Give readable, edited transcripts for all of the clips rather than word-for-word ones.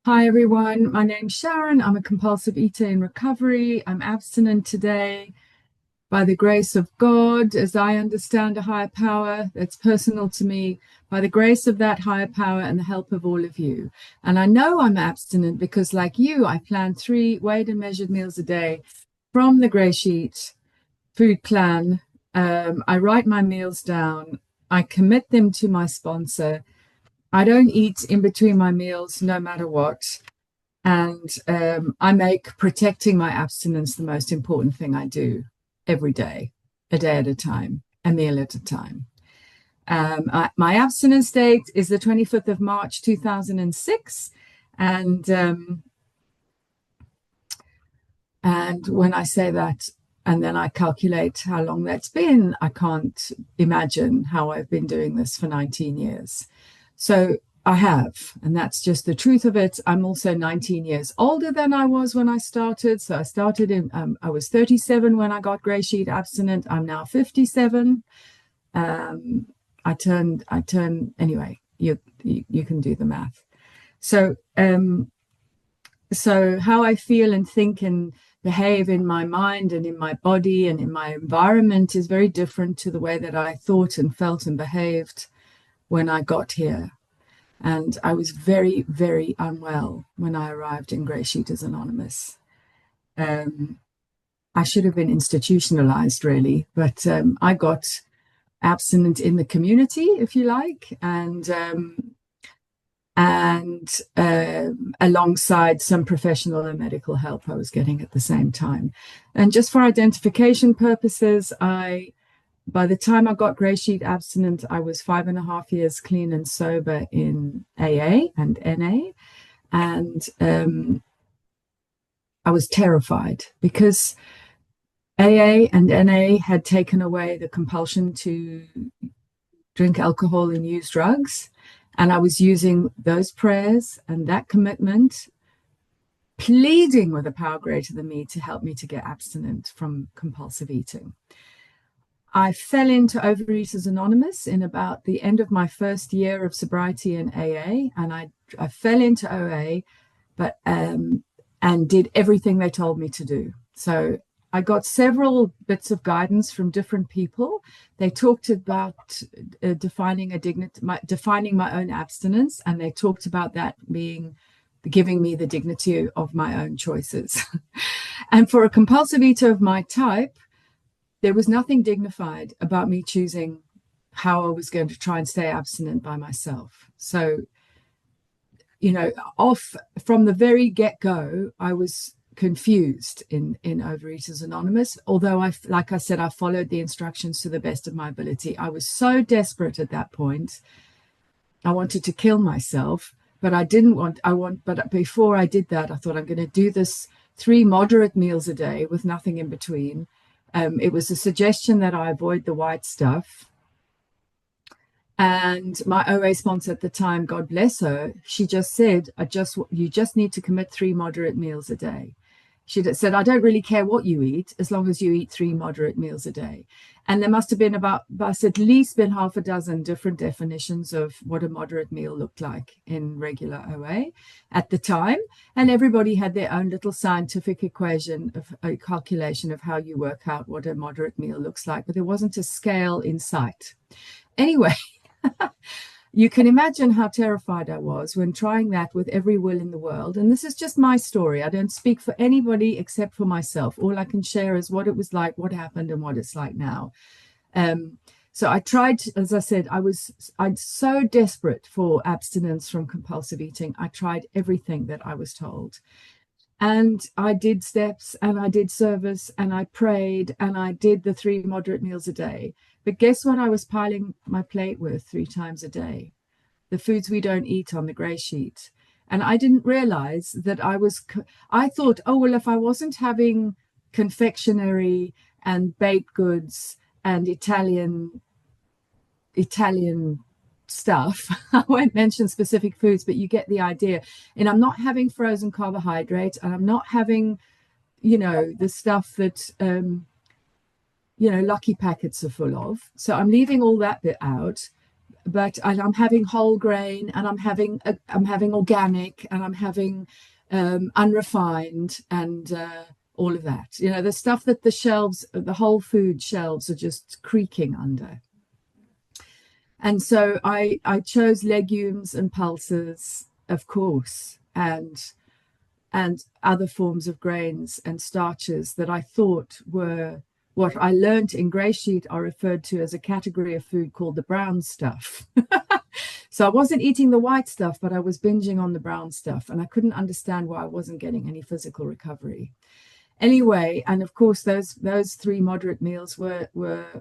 Hi everyone, my name's Sharon. I'm a compulsive eater in recovery. I'm abstinent today by the grace of God, as I understand a higher power that's personal to me, by the grace of that higher power and the help of all of you. And I know I'm abstinent because, like you, I plan 3 weighed and measured meals a day from the Grey Sheet food plan. I write my meals down. I commit them to my sponsor. I don't eat in between my meals, no matter what. And I make protecting my abstinence the most important thing I do every day, a day at a time, a meal at a time. My abstinence date is the 25th of March, 2006. And when I say that, and then I calculate how long that's been, I can't imagine how I've been doing this for 19 years. So I have, and that's just the truth of it. I'm also 19 years older than I was when I started. So I started I was 37 when I got Grey Sheet Abstinent. I'm now 57. I turned, anyway, you can do the math. So how I feel and think and behave in my mind and in my body and in my environment is very different to the way that I thought and felt and behaved when I got here. And I was very, very unwell when I arrived in GreySheeters Anonymous. I should have been institutionalized, really, but I got abstinent in the community, if you like, and alongside some professional and medical help I was getting at the same time. And just for identification purposes, by the time I got Grey Sheet Abstinent, I was 5.5 years clean and sober in AA and NA. And I was terrified because AA and NA had taken away the compulsion to drink alcohol and use drugs. And I was using those prayers and that commitment, pleading with a power greater than me to help me to get abstinent from compulsive eating. I fell into Overeaters Anonymous in about the end of my first year of sobriety in AA, and I fell into OA, but and did everything they told me to do. So I got several bits of guidance from different people. They talked about defining my own abstinence, and they talked about that being giving me the dignity of my own choices. And for a compulsive eater of my type, there was nothing dignified about me choosing how I was going to try and stay abstinent by myself. So, off from the very get-go, I was confused in Overeaters Anonymous. Although like I said, I followed the instructions to the best of my ability. I was so desperate at that point. I wanted to kill myself, but but before I did that, I thought I'm going to do this 3 moderate meals a day with nothing in between. It was a suggestion that I avoid the white stuff. And my OA sponsor at the time, God bless her, she just said, you just need to commit 3 moderate meals a day. She said, I don't really care what you eat, as long as you eat 3 moderate meals a day. And there must have been at least been half a dozen different definitions of what a moderate meal looked like in regular OA at the time. And everybody had their own little scientific equation of a calculation of how you work out what a moderate meal looks like. But there wasn't a scale in sight. Anyway, you can imagine how terrified I was when trying that with every will in the world. And this is just my story. I don't speak for anybody except for myself. All I can share is what it was like, what happened, and what it's like now. So I tried, as I said, I'm so desperate for abstinence from compulsive eating. I tried everything that I was told. And I did steps and I did service and I prayed and I did the 3 moderate meals a day. But guess what I was piling my plate with 3 times a day? The foods we don't eat on the Grey Sheet. And I didn't realize that I thought, oh, well, if I wasn't having confectionery and baked goods and Italian stuff, I won't mention specific foods, but you get the idea. And I'm not having frozen carbohydrates, and I'm not having, the stuff that Lucky Packets are full of. So I'm leaving all that bit out. but I'm having whole grain, and I'm having organic, and I'm having unrefined, and all of that. You know, the stuff that the shelves, the whole food shelves, are just creaking under. And so I chose legumes and pulses, of course, and other forms of grains and starches that I thought were what I learned in Grey Sheet are referred to as a category of food called the brown stuff. So I wasn't eating the white stuff, but I was binging on the brown stuff, and I couldn't understand why I wasn't getting any physical recovery. Anyway, and of course, those three moderate meals were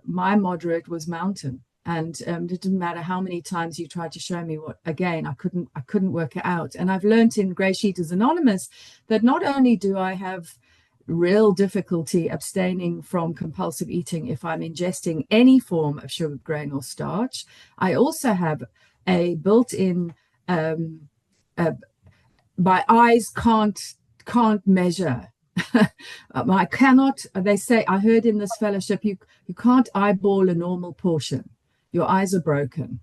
my moderate was mountain, and it didn't matter how many times you tried to show me what. Again, I couldn't work it out. And I've learned in GreySheeters Anonymous that not only do I have real difficulty abstaining from compulsive eating if I'm ingesting any form of sugar, grain, or starch, I also have a built-in my eyes can't measure. I cannot, they say, I heard in this fellowship, you can't eyeball a normal portion. Your eyes are broken.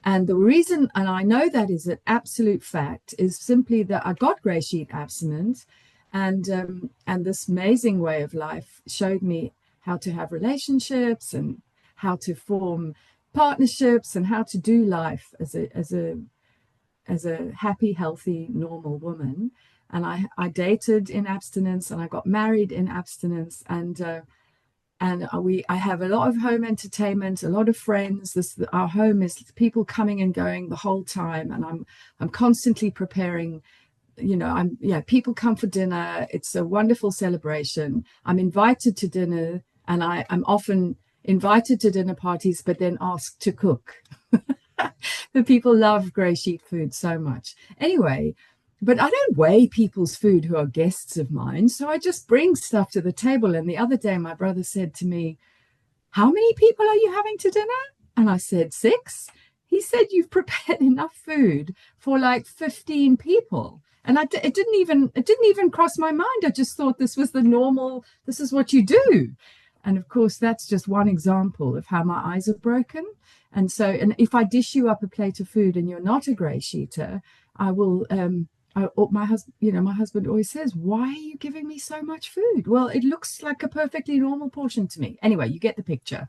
And the reason, and I know that is an absolute fact, is simply that I got Grey Sheet Abstinent, and this amazing way of life showed me how to have relationships and how to form partnerships and how to do life as a happy, healthy, normal woman. And I dated in abstinence, and I got married in abstinence, and I have a lot of home entertainment, a lot of friends. Our home is people coming and going the whole time, and I'm constantly preparing. You know, people come for dinner. It's a wonderful celebration. I'm invited to dinner, and I'm often invited to dinner parties, but then asked to cook. The people love Grey Sheet food so much. Anyway, but I don't weigh people's food who are guests of mine. So I just bring stuff to the table. And the other day, my brother said to me, "How many people are you having to dinner?" And I said, 6. He said, "You've prepared enough food for like 15 people." And it didn't even cross my mind. I just thought this was the normal, this is what you do. And of course, that's just one example of how my eyes are broken. And so, and if I dish you up a plate of food and you're not a Grey Sheeter, I will, my husband always says, "Why are you giving me so much food?" Well, it looks like a perfectly normal portion to me. Anyway, you get the picture.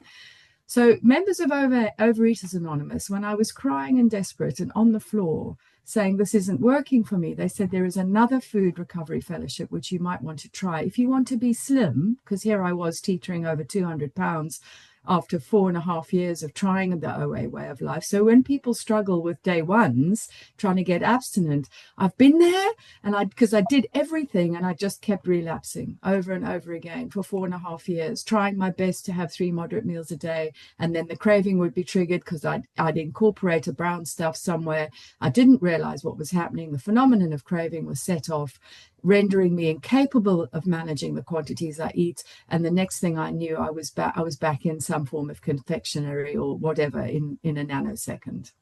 So members of Overeaters Anonymous, when I was crying and desperate and on the floor saying this isn't working for me, they said there is another food recovery fellowship which you might want to try. If you want to be slim, because here I was teetering over 200 pounds after 4.5 years of trying the OA way of life. So when people struggle with day ones, trying to get abstinent, I've been there, and because I did everything, and I just kept relapsing over and over again for 4.5 years, trying my best to have 3 moderate meals a day. And then the craving would be triggered because I'd incorporate a brown stuff somewhere. I didn't realize what was happening. The phenomenon of craving was set off, rendering me incapable of managing the quantities I eat. And the next thing I knew, I was back in some form of confectionery or whatever in a nanosecond.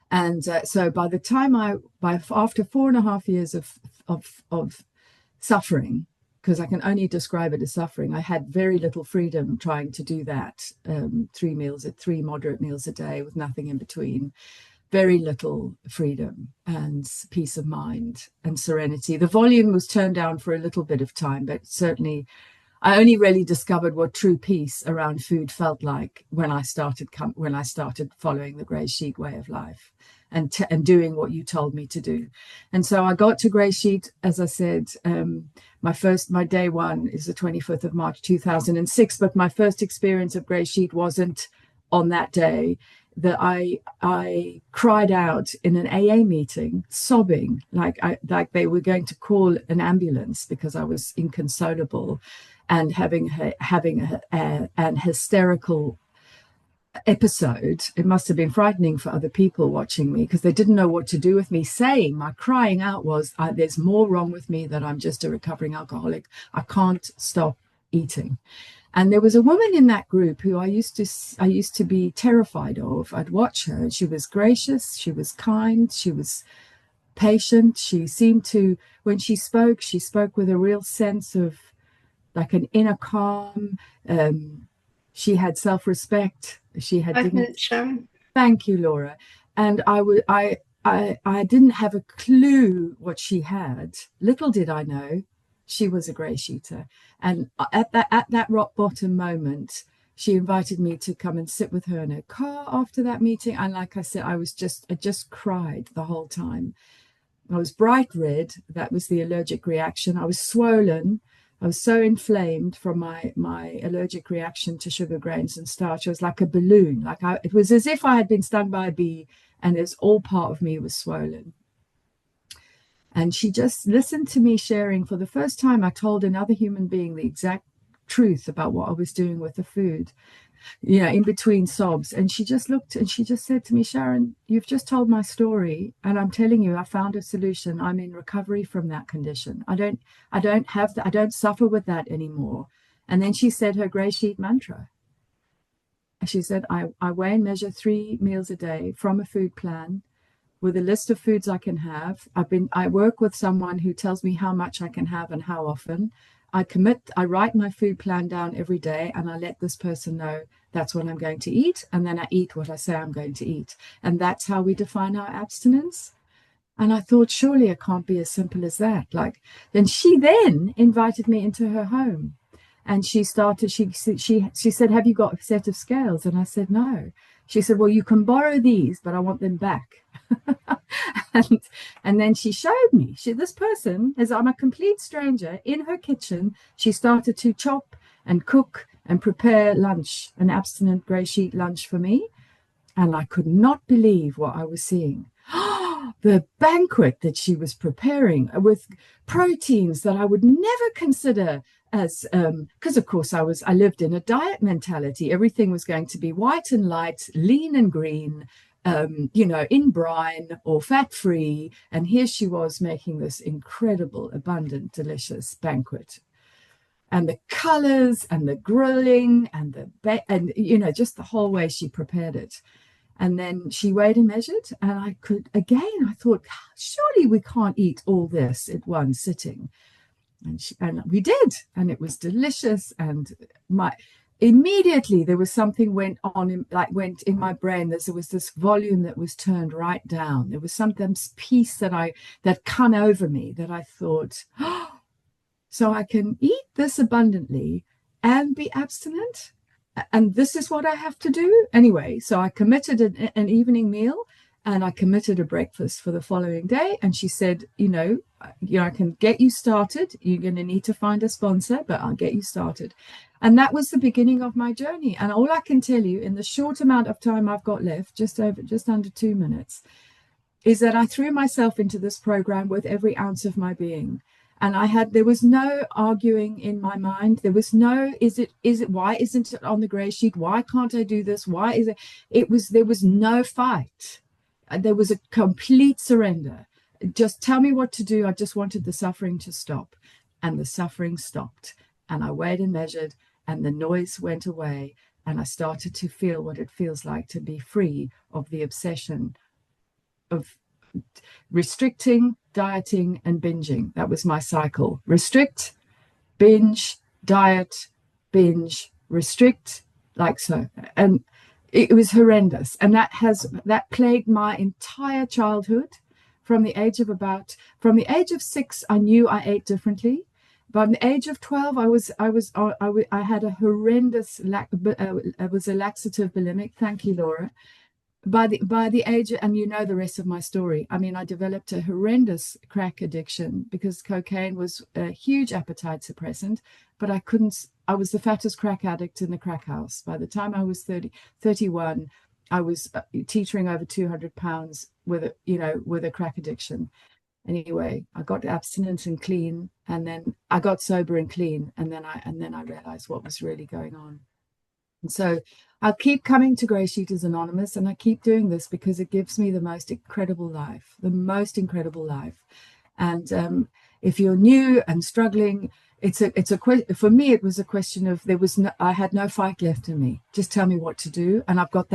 And so by the time after 4.5 years of suffering, because I can only describe it as suffering, I had very little freedom trying to do that. 3 moderate meals a day with nothing in between. Very little freedom and peace of mind and serenity. The volume was turned down for a little bit of time, but certainly I only really discovered what true peace around food felt like when I started following the Grey Sheet way of life and doing what you told me to do. And so I got to Grey Sheet, as I said, my day one is the 25th of March 2006, but my first experience of Grey Sheet wasn't on that day. That I cried out in an AA meeting, sobbing like they were going to call an ambulance because I was inconsolable, and having an hysterical episode. It must have been frightening for other people watching me because they didn't know what to do with me. My crying out was, "There's more wrong with me than I'm just a recovering alcoholic. I can't stop eating." And there was a woman in that group who I used to be terrified of. I'd watch her. She was gracious. She was kind. She was patient. She seemed to, when she spoke with a real sense of like an inner calm. She had self-respect. She had 5 minutes, Sharon. Thank you, Laura. And I didn't have a clue what she had. Little did I know she was a grey sheeter. And at that rock bottom moment, she invited me to come and sit with her in her car after that meeting. And like I said, I just cried the whole time. I was bright red. That was the allergic reaction. I was swollen. I was so inflamed from my allergic reaction to sugar, grains, and starch. I was like a balloon. It was as if I had been stung by a bee, and it's all part of me was swollen. And she just listened to me sharing. For the first time, I told another human being the exact truth about what I was doing with the food, in between sobs. And she just looked and she just said to me, Sharon, you've just told my story, and I'm telling you, I found a solution. I'm in recovery from that condition. I don't suffer with that anymore. And then she said her gray sheet mantra. She said, I weigh and measure 3 meals a day from a food plan with a list of foods I can have. I work with someone who tells me how much I can have and how often. I write my food plan down every day, and I let this person know that's what I'm going to eat. And then I eat what I say I'm going to eat. And that's how we define our abstinence. And I thought, surely it can't be as simple as that. Then she invited me into her home. And she said, have you got a set of scales? And I said, no. She said, well, you can borrow these, but I want them back. and then she showed me. This person, as I'm a complete stranger, in her kitchen, she started to chop and cook and prepare lunch, an abstinent grey sheet lunch for me. And I could not believe what I was seeing. The banquet that she was preparing with proteins that I would never consider as, because of course I lived in a diet mentality. Everything was going to be white and light, lean and green, in brine or fat-free. And here she was making this incredible, abundant, delicious banquet. And the colors and the grilling and just the whole way she prepared it. And then she weighed and measured, and I thought, surely we can't eat all this at one sitting. And we did, and it was delicious. And immediately there was something went in my brain. There was this volume that was turned right down. There was something, peace that come over me, that I thought, so I can eat this abundantly and be abstinent. And this is what I have to do anyway. So I committed an evening meal, and I committed a breakfast for the following day. And she said, I can get you started. You're going to need to find a sponsor, but I'll get you started. And that was the beginning of my journey. And all I can tell you in the short amount of time I've got left, just under 2 minutes, is that I threw myself into this program with every ounce of my being. And there was no arguing in my mind. There was no, why isn't it on the grey sheet? Why can't I do this? Why is there was no fight. There was a complete surrender. Just tell me what to do. I just wanted the suffering to stop. And the suffering stopped. And I weighed and measured, and the noise went away. And I started to feel what it feels like to be free of the obsession of restricting, dieting, and binging. That was my cycle. Restrict, binge, diet, binge, restrict, like so. And it was horrendous. And that plagued my entire childhood. From the age of 6, I knew I ate differently. By the age of 12, I had a horrendous I was a laxative bulimic. Thank you, Laura. By the age, and the rest of my story. I mean, I developed a horrendous crack addiction because cocaine was a huge appetite suppressant, but I was the fattest crack addict in the crack house. By the time I was 31, I was teetering over 200 pounds with a crack addiction. Anyway, I got abstinent and clean, and then I got sober and clean, and then I realized what was really going on. And so I'll keep coming to GreySheeters Anonymous, and I keep doing this because it gives me the most incredible life. And if you're new and struggling, for me, it was a question of I had no fight left in me. Just tell me what to do. And I've got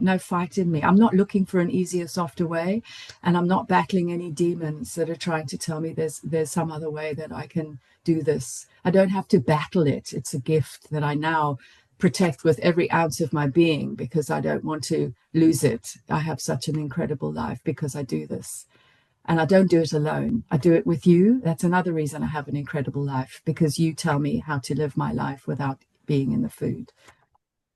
no fight in me. I'm not looking for an easier, softer way. And I'm not battling any demons that are trying to tell me there's some other way that I can do this. I don't have to battle it. It's a gift that I now protect with every ounce of my being because I don't want to lose it. I have such an incredible life because I do this. And I don't do it alone. I do it with you. That's another reason I have an incredible life, because you tell me how to live my life without being in the food.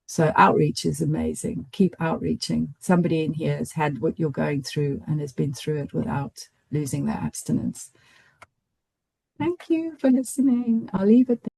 So outreach is amazing. Keep outreaching. Somebody in here has had what you're going through and has been through it without losing their abstinence. Thank you for listening. I'll leave it there.